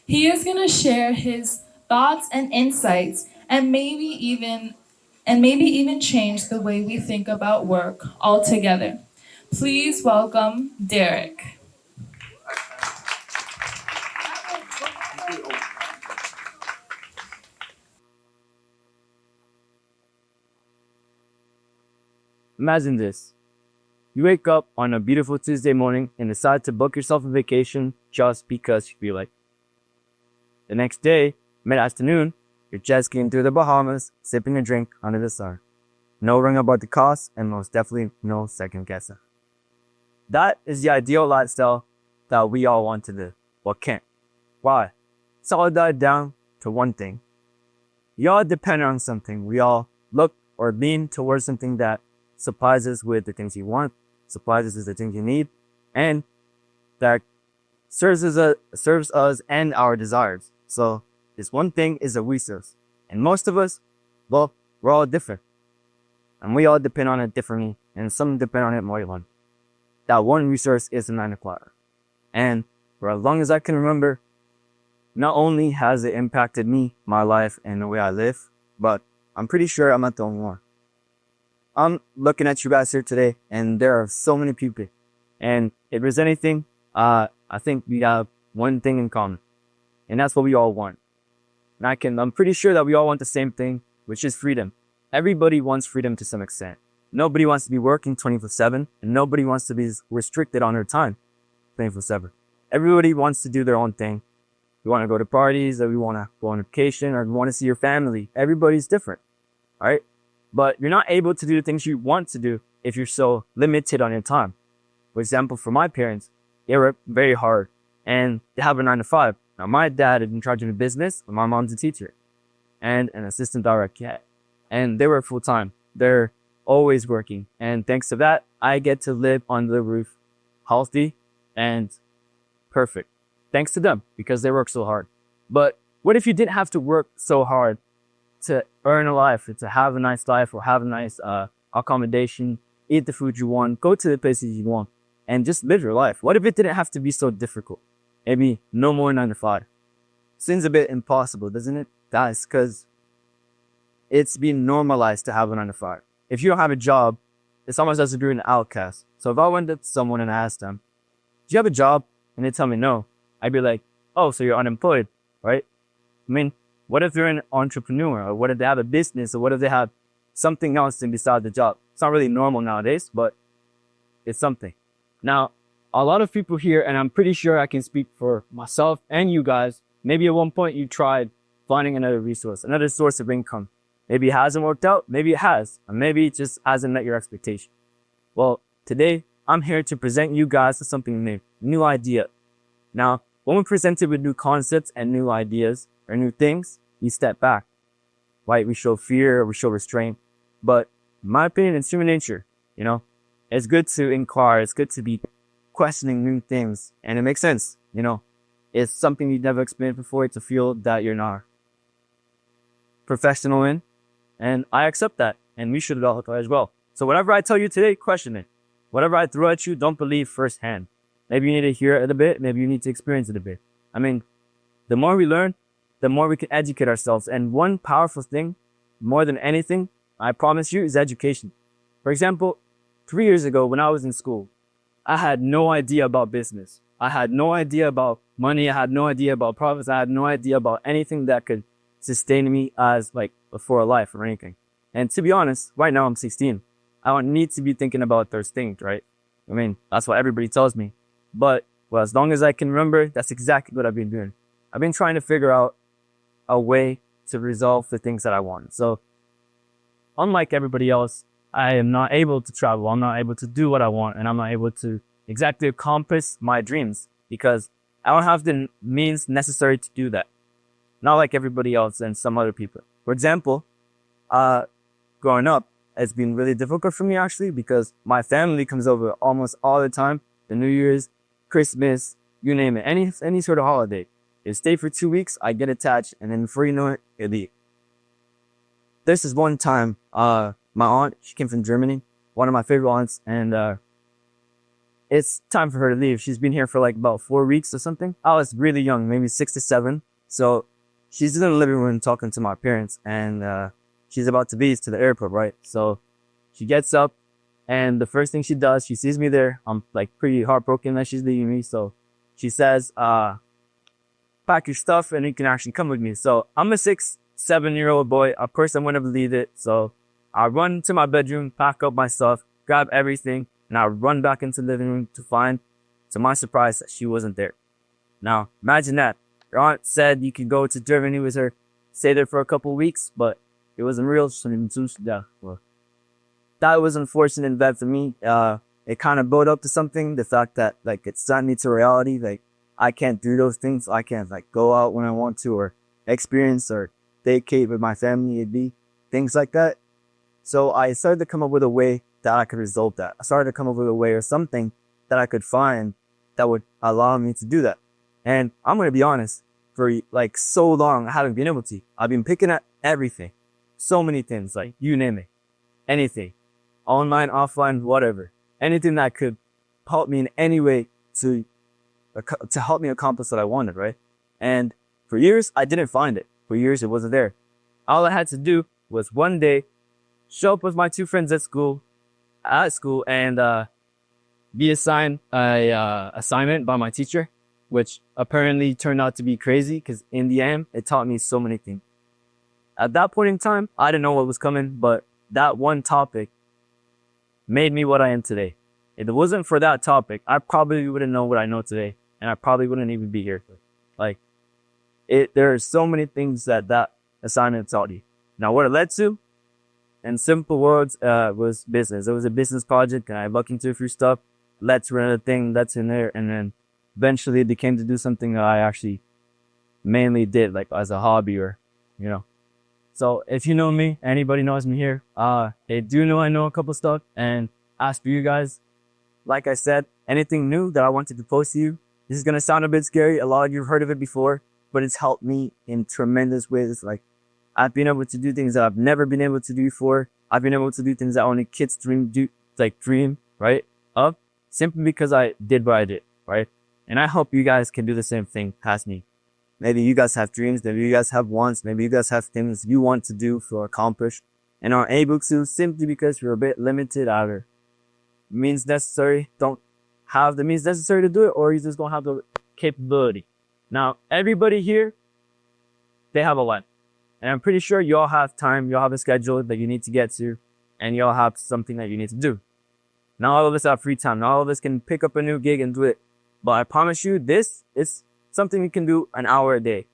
He is going to share his thoughts and insights and maybe even change the way we think about work altogether. Please welcome Derek. Imagine this. You wake up on a beautiful Tuesday morning and decide to book yourself a vacation just because you feel like. The next day, mid-afternoon, you're jet skiing through the Bahamas, sipping a drink under the sun. No worrying about the cost, and most definitely no second guessing. That is the ideal lifestyle that we all want to live, but can't. Why? It's all died down to one thing. We all depend on something. We all look or lean towards something that supplies us with the things you want, supplies us with the things you need, and that serves us and our desires. So this one thing is a resource. And most of us, well, we're all different. And we all depend on it differently, and some depend on it more than one. That one resource is the 9 o'clock. And for as long as I can remember, not only has it impacted me, my life, and the way I live, but I'm pretty sure I'm not the only one. I'm looking at you guys here today, and there are so many people. And if there's anything, I think we have one thing in common, and that's what we all want. And I'm pretty sure that we all want the same thing, which is freedom. Everybody wants freedom to some extent. Nobody wants to be working 24/7, and nobody wants to be restricted on their time 24/7. Everybody wants to do their own thing. We want to go to parties, or we want to go on vacation, or we want to see your family. Everybody's different, all right? But you're not able to do the things you want to do if you're so limited on your time. For example, for my parents, they work very hard and they have a 9 to 5. Now, my dad is in charge of a business, and my mom's a teacher and an assistant director. And they work full time. They're always working. And thanks to that, I get to live under the roof healthy and perfect. Thanks to them, because they work so hard. But what if you didn't have to work so hard to earn a life, to have a nice life, or have a nice accommodation, eat the food you want, go to the places you want, and just live your life? What if it didn't have to be so difficult? Maybe no more 9 to 5. Seems a bit impossible, doesn't it? That's because it's been normalized to have a 9 to 5. If you don't have a job, it's almost as if you're an outcast. So if I went to someone and asked them, do you have a job? And they tell me no, I'd be like, oh, so you're unemployed, right? I mean, what if they're an entrepreneur? Or what if they have a business? Or what if they have something else besides the job? It's not really normal nowadays, but it's something. Now, a lot of people here, and I'm pretty sure I can speak for myself and you guys, maybe at one point you tried finding another resource, another source of income. Maybe it hasn't worked out, maybe it has, or maybe it just hasn't met your expectation. Well, today, I'm here to present you guys with something new, new idea. Now, when we're presented with new concepts and new ideas or new things, we step back, right? We show fear, or we show restraint. But in my opinion, it's human nature, It's good to inquire, it's good to be questioning new things, and it makes sense, It's something you've never experienced before. It's a field that you're not professional in, and I accept that, and we should all as well. So whatever I tell you today, question it. Whatever I throw at you, don't believe firsthand. Maybe you need to hear it a bit, maybe you need to experience it a bit. I mean, the more we learn, the more we can educate ourselves. And one powerful thing, more than anything, I promise you, is education. For example, 3 years ago when I was in school, I had no idea about business. I had no idea about money. I had no idea about profits. I had no idea about anything that could sustain me as for a life or anything. And to be honest, right now I'm 16. I don't need to be thinking about those things, right? I mean, that's what everybody tells me. But as long as I can remember, that's exactly what I've been doing. I've been trying to figure out a way to resolve the things that I want. So unlike everybody else, I am not able to travel. I'm not able to do what I want, and I'm not able to exactly accomplish my dreams because I don't have the means necessary to do that. Not like everybody else and some other people. For example, growing up, it's been really difficult for me actually because my family comes over almost all the time. The New Year's, Christmas, you name it, any sort of holiday. You stay for 2 weeks, I get attached, and then before you know it, you leave. This is one time, my aunt, she came from Germany, one of my favorite aunts, and it's time for her to leave. She's been here for like about 4 weeks or something. I was really young, maybe 6 to 7. So she's in the living room talking to my parents, and she's about to be to the airport, right? So she gets up, and the first thing she does, she sees me there. I'm like pretty heartbroken that she's leaving me. So she says, pack your stuff and you can actually come with me. So I'm a 6, 7-year-old boy. Of course, I wouldn't have believed it. So I run to my bedroom, pack up my stuff, grab everything, and I run back into the living room to find, to my surprise, that she wasn't there. Now, imagine that. Your aunt said you could go to Germany with her, stay there for a couple of weeks, but it wasn't real. Well, that was unfortunate and bad for me. It kind of built up to something. The fact that like it's not me to reality. Like I can't do those things. I can't like go out when I want to, or experience or vacate with my family. It'd be things like that. So I started to come up with a way that I could resolve that. I started to come up with a way or something that I could find that would allow me to do that. And I'm going to be honest, for like so long, I haven't been able to. I've been picking at everything. So many things, like you name it. Anything. Online, offline, whatever. Anything that could help me in any way to help me accomplish what I wanted, right? And for years, I didn't find it. For years, it wasn't there. All I had to do was one day show up with my 2 friends at school, and be assigned a assignment by my teacher, which apparently turned out to be crazy because in the end, it taught me so many things. At that point in time, I didn't know what was coming, but that one topic made me what I am today. If it wasn't for that topic, I probably wouldn't know what I know today, and I probably wouldn't even be here. Like, there are so many things that assignment taught you. Now, what it led to, in simple words, was business. It was a business project, and I looked into a few stuff, led to another thing, that's in there, and then eventually it became to do something that I actually mainly did, like as a hobby or, you know. So if you know me, anybody knows me here, they do know I know a couple stuff. And as for you guys, like I said, anything new that I wanted to post to you, this is going to sound a bit scary. A lot of you have heard of it before, but it's helped me in tremendous ways. Like I've been able to do things that I've never been able to do before. I've been able to do things that only kids dream, right? Of simply because I did what I did, right? And I hope you guys can do the same thing past me. Maybe you guys have dreams. Maybe you guys have wants. Maybe you guys have things you want to do or accomplish and aren't able to simply because you're a bit limited either means necessary. Don't have the means necessary to do it, or you just don't have the capability. Now, everybody here, they have a lot. And I'm pretty sure you all have time. You all have a schedule that you need to get to, and you all have something that you need to do. Not all of us have free time. Not all of us can pick up a new gig and do it. But I promise you, this is something you can do an hour a day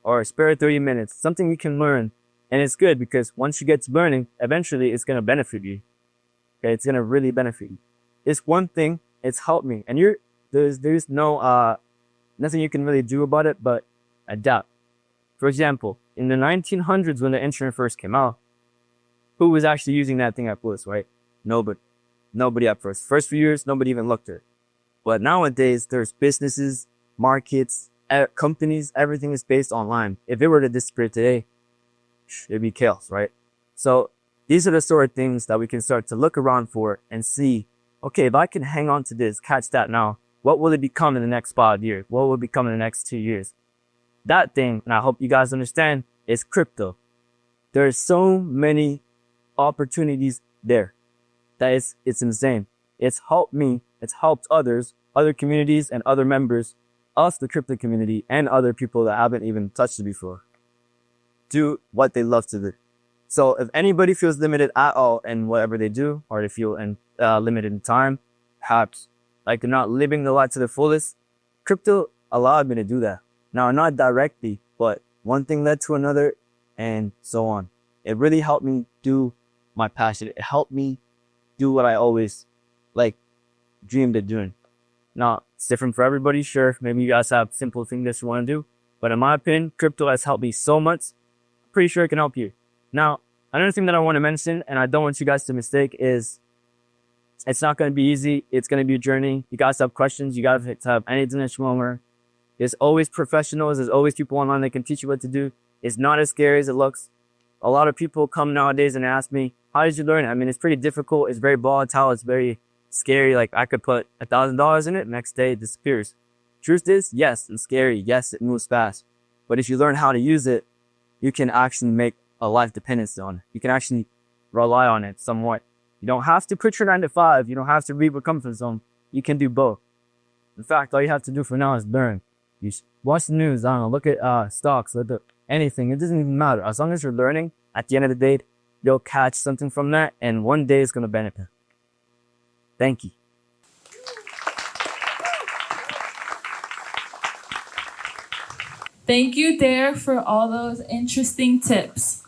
or spare 30 minutes, something you can learn. And it's good because once you get to learning, eventually it's going to benefit you. Okay. It's going to really benefit you. It's one thing. It's helped me. And there's no, nothing you can really do about it, but adapt. For example, in the 1900s, when the internet first came out, who was actually using that thing at first, right? Nobody at first. First few years, nobody even looked at it. But nowadays, there's businesses, markets, companies, everything is based online. If it were to disappear today, it'd be chaos, right? So these are the sort of things that we can start to look around for and see, okay, if I can hang on to this, catch that now, what will it become in the next 5 years? What will it become in the next 2 years? That thing, and I hope you guys understand, is crypto. There are so many opportunities there that it's insane. It's helped me. It's helped others, other communities and other members of the crypto community and other people that haven't even touched it before do what they love to do. So if anybody feels limited at all in whatever they do, or they feel limited in time, perhaps like they're not living the life to the fullest, crypto allowed me to do that. Now, not directly, but one thing led to another and so on. It really helped me do my passion. It helped me do what I always dreamed of doing. Now, it's different for everybody. Sure, maybe you guys have simple things that you want to do. But in my opinion, crypto has helped me so much. I'm pretty sure it can help you. Now, another thing that I want to mention, and I don't want you guys to mistake, is it's not going to be easy. It's going to be a journey. You guys have questions. You guys have anything that you want to learn. There's always professionals. There's always people online that can teach you what to do. It's not as scary as it looks. A lot of people come nowadays and ask me, how did you learn? I mean, it's pretty difficult. It's very volatile. It's scary, like I could put $1,000 in it, next day it disappears. Truth is, yes, it's scary. Yes, it moves fast. But if you learn how to use it, you can actually make a life dependency on it. You can actually rely on it somewhat. You don't have to quit your 9 to 5. You don't have to leave your comfort zone. You can do both. In fact, all you have to do for now is learn. You watch the news, I don't know, look at stocks, look at anything. It doesn't even matter. As long as you're learning, at the end of the day, you'll catch something from that, and one day it's going to benefit. Thank you. Thank you, Derek, for all those interesting tips.